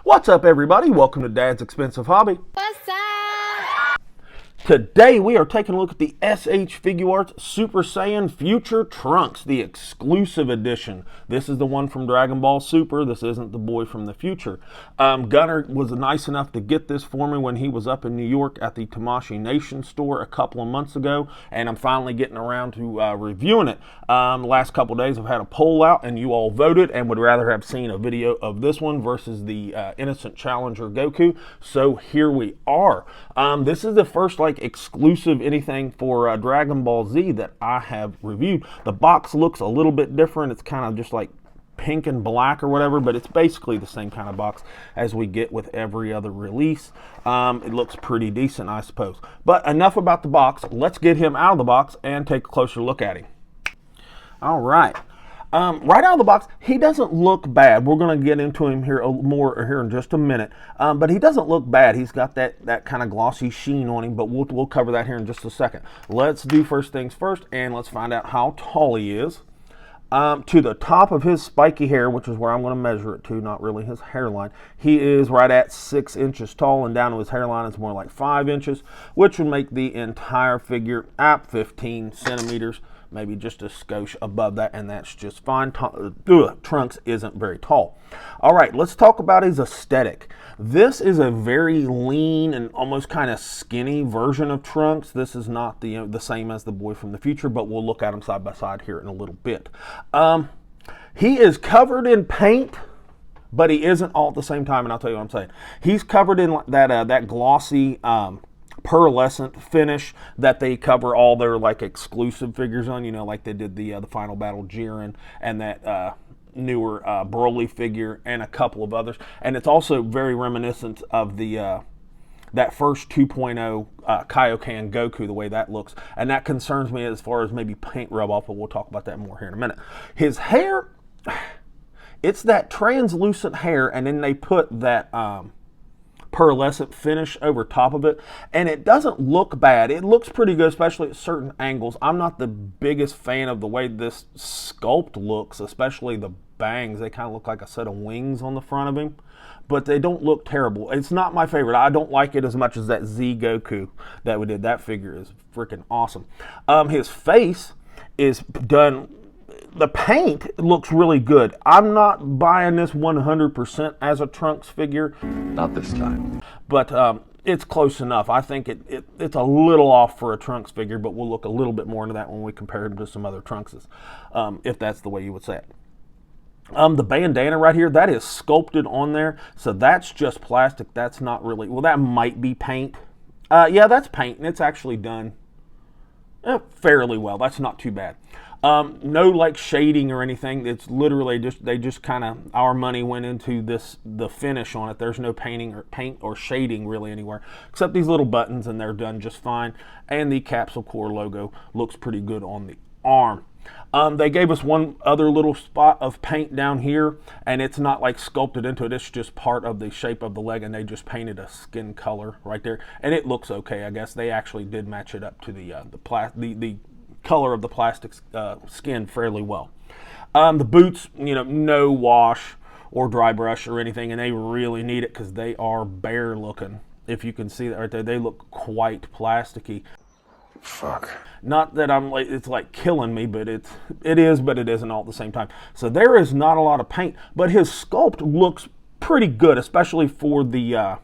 What's up, everybody? Welcome to Dad's Expensive Hobby. What's up? Today we are taking a look at the SH Figuarts Super Saiyan Future Trunks, the exclusive edition. This is the one from Dragonball Super. This isn't the boy from the future. Gunner was nice enough to get this for me when he was up in New York at the Tamashii Nation store a couple of months ago, and I'm finally getting around to reviewing it. The last couple of days I've had a poll out, and you all voted and would rather have seen a video of this one versus the Innocent Challenger Goku. So here we are. This is the first exclusive anything for Dragon Ball Z that I have reviewed. The box looks a little bit different. It's kind of just like pink and black or whatever, but it's basically the same kind of box as we get with every other release. It looks pretty decent, I suppose. But enough about the box. Let's get him out of the box and take a closer look at him. All right. Right out of the box, he doesn't look bad. We're going to get into him here more here in just a minute. But he doesn't look bad. He's got that kind of glossy sheen on him, but we'll cover that here in just a second. Let's do first things first, and let's find out how tall he is. To the top of his spiky hair, which is where I'm going to measure it to, not really his hairline, he is right at 6 inches tall, and down to his hairline is more like 5 inches, which would make the entire figure at 15 centimeters. Maybe just a skosh above that, and that's just fine. Trunks isn't very tall. All right, let's talk about his aesthetic. This is a very lean and almost kind of skinny version of Trunks. This is not the same as the boy from the future, but we'll look at him side by side here in a little bit. He is covered in paint, but he isn't all at the same time, and I'll tell you what I'm saying. He's covered in that glossy pearlescent finish that they cover all their exclusive figures on, like they did the Final Battle Jiren and that newer Broly figure and a couple of others. And it's also very reminiscent of the that first 2.0 Kaioken Goku, the way that looks, and that concerns me as far as maybe paint rub off, but we'll talk about that more here in a minute. His hair, it's that translucent hair, and then they put that pearlescent finish over top of it, and it doesn't look bad. It looks pretty good, especially at certain angles. I'm not the biggest fan of the way this sculpt looks, especially the bangs. They kind of look like a set of wings on the front of him, but they don't look terrible. It's not my favorite. I don't like it as much as that Z Goku that we did. That figure is freaking awesome. His face is done. The paint looks really good. I'm not buying this 100% as a Trunks figure. Not this time. But it's close enough. I think it's a little off for a Trunks figure, but we'll look a little bit more into that when we compare him to some other Trunkses, if that's the way you would say it. The bandana right here, that is sculpted on there, so that's just plastic. That's not really, well, that might be paint. Yeah, that's paint, and it's actually done fairly well. That's not too bad. No shading or anything. It's literally they just kind of, our money went into the finish on it. There's no paint or shading really anywhere except these little buttons, and they're done just fine. And the Capsule Corp logo looks pretty good on the arm. They gave us one other little spot of paint down here, and it's not sculpted into it. It's just part of the shape of the leg, and they just painted a skin color right there, and it looks okay. I guess they actually did match it up to the color of the plastic skin fairly well. The boots, no wash or dry brush or anything, and they really need it because they are bare looking. If you can see that right there, they look quite plasticky. Fuck. Not that it's killing me, but it is, but it isn't all at the same time. So there is not a lot of paint, but his sculpt looks pretty good, especially for the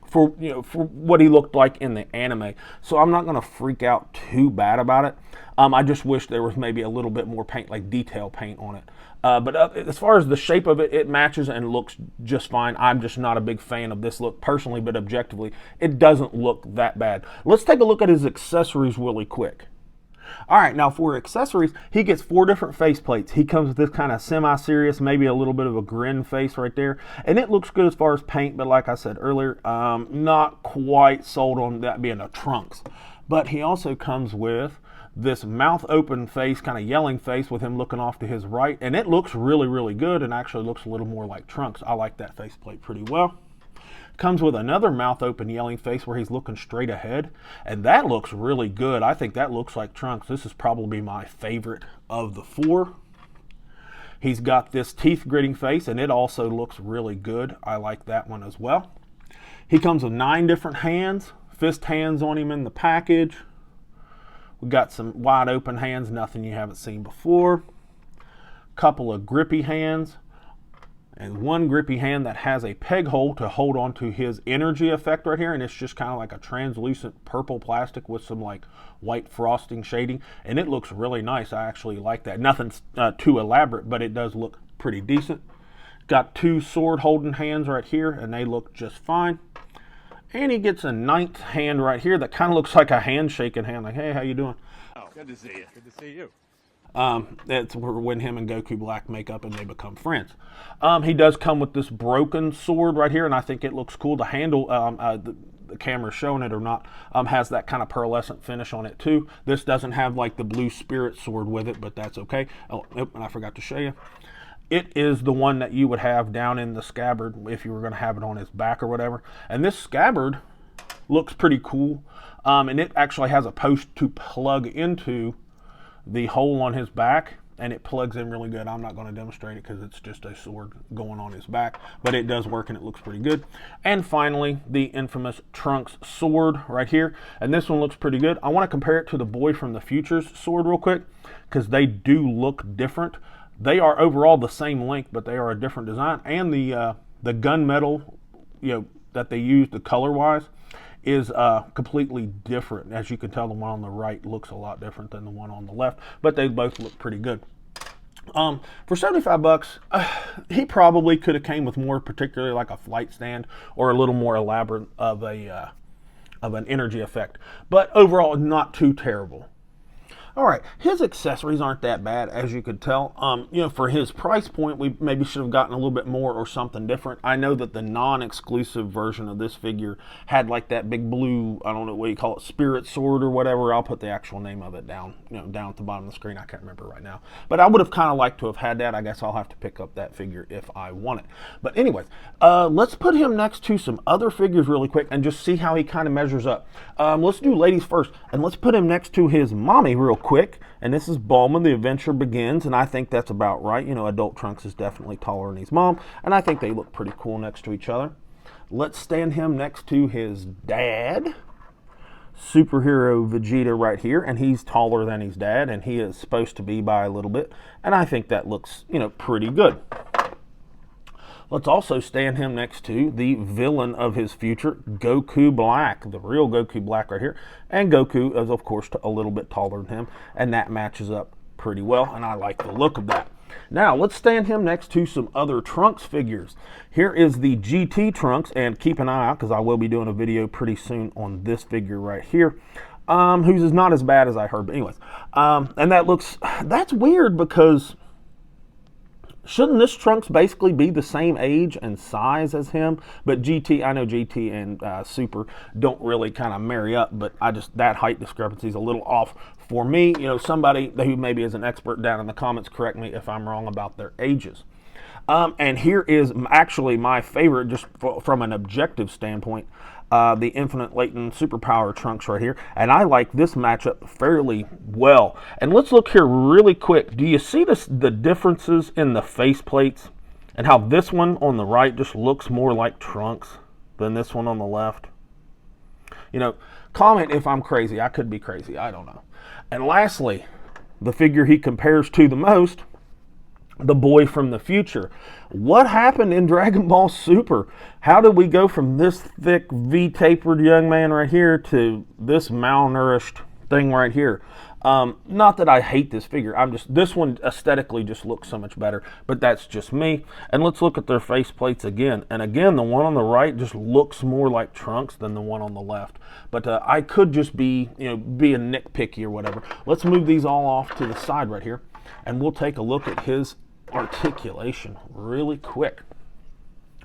for what he looked like in the anime. So I'm not going to freak out too bad about it. I just wish there was maybe a little bit more paint, like detail paint on it. But as far as the shape of it, it matches and looks just fine. I'm just not a big fan of this look personally, but objectively, it doesn't look that bad. Let's take a look at his accessories really quick. All right, now for accessories, he gets 4 different face plates. He comes with this kind of semi-serious, maybe a little bit of a grin face right there. And it looks good as far as paint, but like I said earlier, not quite sold on that being a Trunks. But he also comes with this mouth open face, kind of yelling face with him looking off to his right. And it looks really, really good and actually looks a little more like Trunks. I like that faceplate pretty well. Comes with another mouth open yelling face where he's looking straight ahead, and that looks really good. I think that looks like Trunks. This is probably my favorite of the 4. He's got this teeth gritting face, and it also looks really good. I like that one as well. He comes with 9 different hands, fist hands on him in the package. We've got some wide open hands, nothing you haven't seen before. Couple of grippy hands, and one grippy hand that has a peg hole to hold on to his energy effect right here, and it's just kind of like a translucent purple plastic with some like white frosting shading, and it looks really nice. I actually like that. Nothing's too elaborate, but it does look pretty decent. Got 2 sword holding hands right here, and they look just fine. And he gets a 9th hand right here that kind of looks like a handshaking hand, like, hey, how you doing? Oh, good to see you. Good to see you. That's when him and Goku Black make up and they become friends. He does come with this broken sword right here, and I think it looks cool. The handle, the camera's showing it or not, has that kind of pearlescent finish on it too. This doesn't have like the blue spirit sword with it, but that's okay. Oh, nope, and I forgot to show you. It is the one that you would have down in the scabbard if you were going to have it on his back or whatever. And this scabbard looks pretty cool, and it actually has a post to plug into the hole on his back, and it plugs in really good. I'm not going to demonstrate it because it's just a sword going on his back, but it does work and it looks pretty good. And finally, the infamous Trunks sword right here, and this one looks pretty good. I want to compare it to the Boy from the Future's sword real quick because they do look different. They are overall the same length, but they are a different design, and the gunmetal, that they use, the color wise, is completely different. As you can tell, the one on the right looks a lot different than the one on the left, but they both look pretty good. For 75 bucks, he probably could have came with more, particularly like a flight stand or a little more elaborate of an energy effect, but overall not too terrible. All right, his accessories aren't that bad, as you could tell. For his price point, we maybe should have gotten a little bit more or something different. I know that the non-exclusive version of this figure had like that big blue, I don't know what you call it, spirit sword or whatever. I'll put the actual name of it down, down at the bottom of the screen. I can't remember right now. But I would have kind of liked to have had that. I guess I'll have to pick up that figure if I want it. But anyways, let's put him next to some other figures really quick and just see how he kind of measures up. Let's do ladies first, and let's put him next to his mommy real quick. And this is Bulma, The Adventure Begins, and I think that's about right. Adult Trunks is definitely taller than his mom, and I think they look pretty cool next to each other. Let's stand him next to his dad, Superhero Vegeta right here, and he's taller than his dad, and he is supposed to be by a little bit, and I think that looks, pretty good. Let's also stand him next to the villain of his future, Goku Black, the real Goku Black right here. And Goku is, of course, a little bit taller than him, and that matches up pretty well, and I like the look of that. Now, let's stand him next to some other Trunks figures. Here is the GT Trunks, and keep an eye out because I will be doing a video pretty soon on this figure right here, whose is not as bad as I heard, but anyways. And that's weird because shouldn't this Trunks basically be the same age and size as him? But I know GT and Super don't really kind of marry up, but that height discrepancy is a little off for me. Somebody who maybe is an expert down in the comments, correct me if I'm wrong about their ages. And here is actually my favorite, just from an objective standpoint, the Infinite Latent Superpower Trunks right here. And I like this matchup fairly well. And let's look here really quick. Do you see the differences in the face plates? And how this one on the right just looks more like Trunks than this one on the left? Comment if I'm crazy. I could be crazy. I don't know. And lastly, the figure he compares to the most, the Boy from the Future. What happened in Dragon Ball Super? How did we go from this thick V-tapered young man right here to this malnourished thing right here? Not that I hate this figure. This one aesthetically just looks so much better, but that's just me. And let's look at their face plates again. And again, the one on the right just looks more like Trunks than the one on the left. But I could just be, being nitpicky or whatever. Let's move these all off to the side right here, and we'll take a look at his articulation really quick.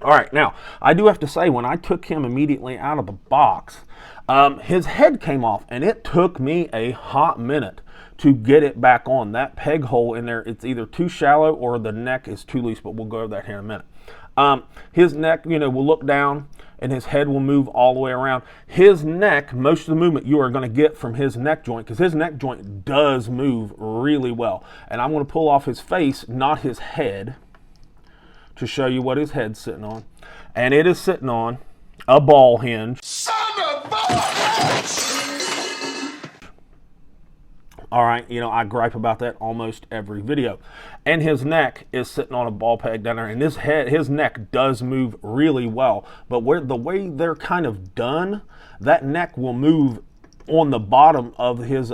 All right, now I do have to say, when I took him immediately out of the box, his head came off, and it took me a hot minute to get it back on. That peg hole in there, it's either too shallow or the neck is too loose, but we'll go over that here in a minute. His neck, will look down, and his head will move all the way around. His neck, most of the movement you are going to get from his neck joint, because his neck joint does move really well. And I'm going to pull off his face, not his head, to show you what his head's sitting on. And it is sitting on a ball hinge. Son of a bitch! All right, you know, I gripe about that almost every video. And his neck is sitting on a ball peg down there, and his neck does move really well. But the way they're kind of done, that neck will move on the bottom of his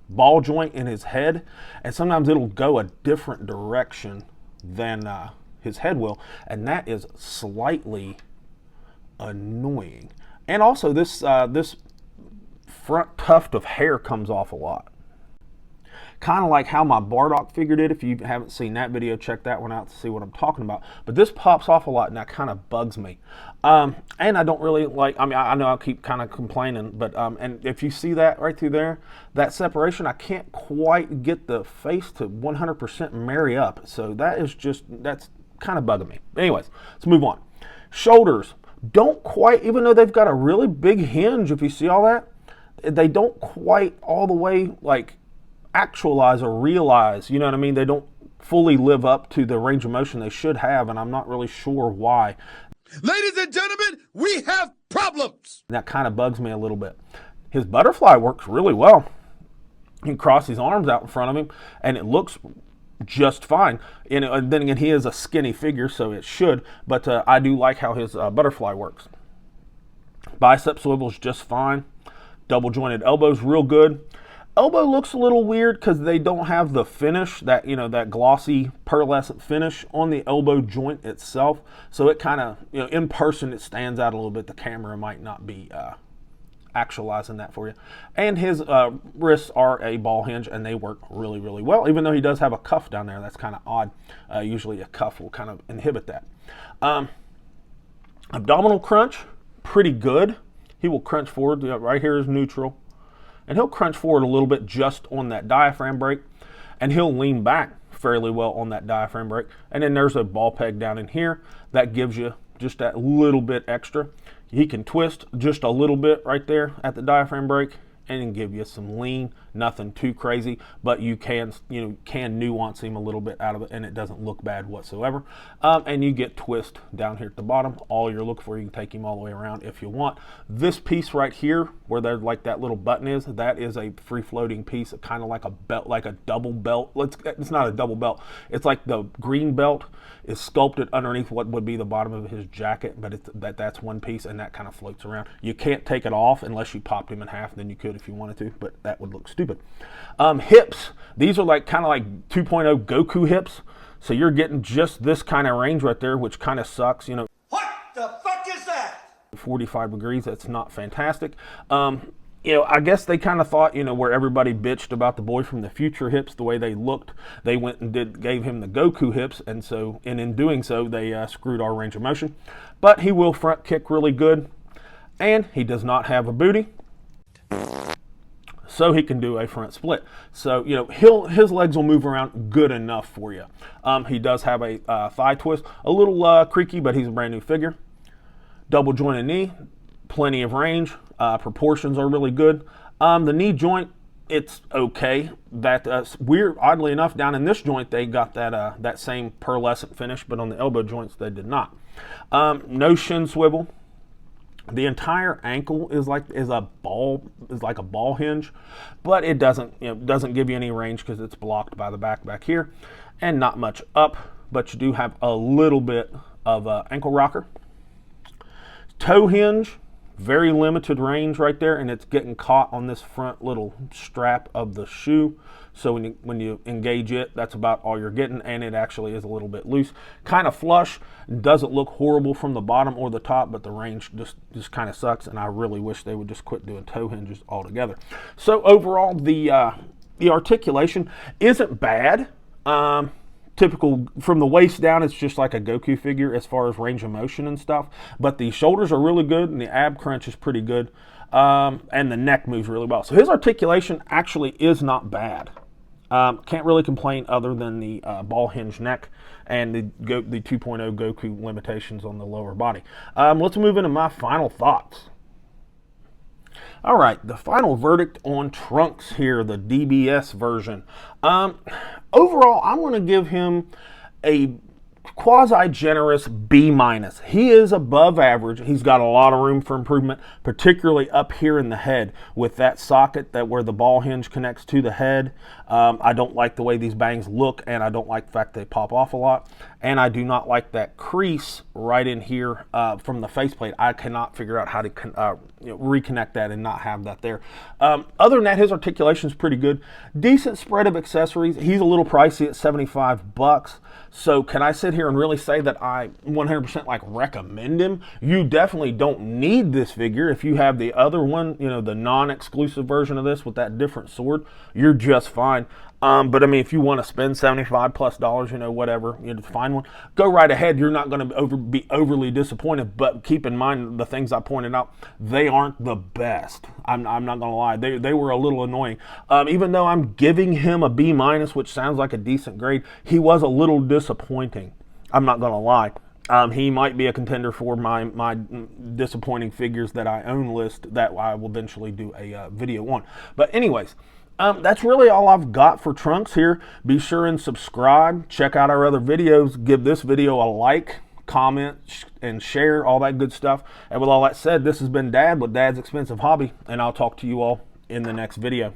ball joint in his head, and sometimes it'll go a different direction than his head will, and that is slightly annoying. And also, this front tuft of hair comes off a lot. Kind of like how my Bardock figure did. If you haven't seen that video, check that one out to see what I'm talking about. But this pops off a lot, and that kind of bugs me. And I don't really like, I mean, I know I'll keep kind of complaining, but and if you see that right through there, that separation, I can't quite get the face to 100% marry up. So that's kind of bugging me. Anyways, let's move on. Shoulders don't quite, even though they've got a really big hinge, if you see all that, they don't quite all the way like actualize or realize, you know what I mean? They don't fully live up to the range of motion they should have, and I'm not really sure why. Ladies and gentlemen, we have problems. That kind of bugs me a little bit. His butterfly works really well. He can cross his arms out in front of him, and it looks just fine. And then again, he is a skinny figure, so it should, but I do like how his butterfly works. Bicep swivel's just fine. Double jointed elbows real good. Elbow looks a little weird because they don't have the finish, that, you know, that glossy pearlescent finish on the elbow joint itself. So it kind of, you know, in person it stands out a little bit. The camera might not be actualizing that for you. And his wrists are a ball hinge, and they work really, really well, even though he does have a cuff down there. That's kind of odd. Usually a cuff will kind of inhibit that. Abdominal crunch, pretty good. He will crunch forward. Right here is neutral. And he'll crunch forward a little bit just on that diaphragm brake, and he'll lean back fairly well on that diaphragm brake. And then there's a ball peg down in here that gives you just that little bit extra. He can twist just a little bit right there at the diaphragm brake and give you some lean, nothing too crazy, but you can nuance him a little bit out of it, and it doesn't look bad whatsoever. And you get twist down here at the bottom. All you're looking for, you can take him all the way around if you want. This piece right here, where there's like that little button is, that is a free floating piece, kind of like a belt, like a double belt. It's not a double belt. It's like the green belt is sculpted underneath what would be the bottom of his jacket, but that's one piece, and that kind of floats around. You can't take it off unless you popped him in half. Then you could if you wanted to, but that would look stupid. Hips, these are like kind of like 2.0 Goku hips, so you're getting just this kind of range right there, which kind of sucks, you know. What the fuck is that? 45 degrees, that's not fantastic. You know, I guess they kind of thought, you know, where everybody bitched about the boy from the future hips, the way they looked, they went and gave him the Goku hips, and so, and in doing so, they screwed our range of motion. But he will front kick really good, and he does not have a booty, so he can do a front split. So, you know, his legs will move around good enough for you. He does have a thigh twist, a little creaky, but he's a brand new figure. Double jointed knee, plenty of range. Proportions are really good. The knee joint, it's okay. That's weird. Oddly enough, down in this joint, they got that same pearlescent finish, but on the elbow joints, they did not. No shin swivel. The entire ankle is like a ball hinge, but it doesn't give you any range because it's blocked by the back here, and not much up. But you do have a little bit of ankle rocker. Toe hinge, very limited range right there, and it's getting caught on this front little strap of the shoe. So when you engage it, that's about all you're getting, and it actually is a little bit loose. Kind of flush, doesn't look horrible from the bottom or the top, but the range just kind of sucks, and I really wish they would just quit doing toe hinges altogether. So overall, the articulation isn't bad. Typical from the waist down, it's just like a Goku figure as far as range of motion and stuff. But the shoulders are really good, and the ab crunch is pretty good, and the neck moves really well. So his articulation actually is not bad. Can't really complain other than the ball hinge neck and the 2.0 Goku limitations on the lower body. Let's move into my final thoughts. All right, the final verdict on Trunks here, the DBS version. Overall, I'm going to give him a quasi-generous B-. He is above average. He's got a lot of room for improvement, particularly up here in the head with that socket where the ball hinge connects to the head. I don't like the way these bangs look, and I don't like the fact they pop off a lot. And I do not like that crease right in here from the faceplate. I cannot figure out how to reconnect that and not have that there. Other than that, his articulation is pretty good. Decent spread of accessories. He's a little pricey at $75. So can I sit here and really say that I 100% like recommend him? You definitely don't need this figure. If you have the other one, you know, the non-exclusive version of this with that different sword, you're just fine. But I mean, if you want to spend $75+, you know, whatever, you know, to find one, go right ahead. You're not going to be overly disappointed. But keep in mind the things I pointed out, they aren't the best. I'm not going to lie. They were a little annoying. Even though I'm giving him a B-, which sounds like a decent grade, he was a little disappointing. I'm not going to lie. He might be a contender for my disappointing figures that I own list that I will eventually do a video on. But anyways, that's really all I've got for Trunks here. Be sure and subscribe. Check out our other videos. Give this video a like, comment, and share, all that good stuff. And with all that said, this has been Dad with Dad's Expensive Hobby, and I'll talk to you all in the next video.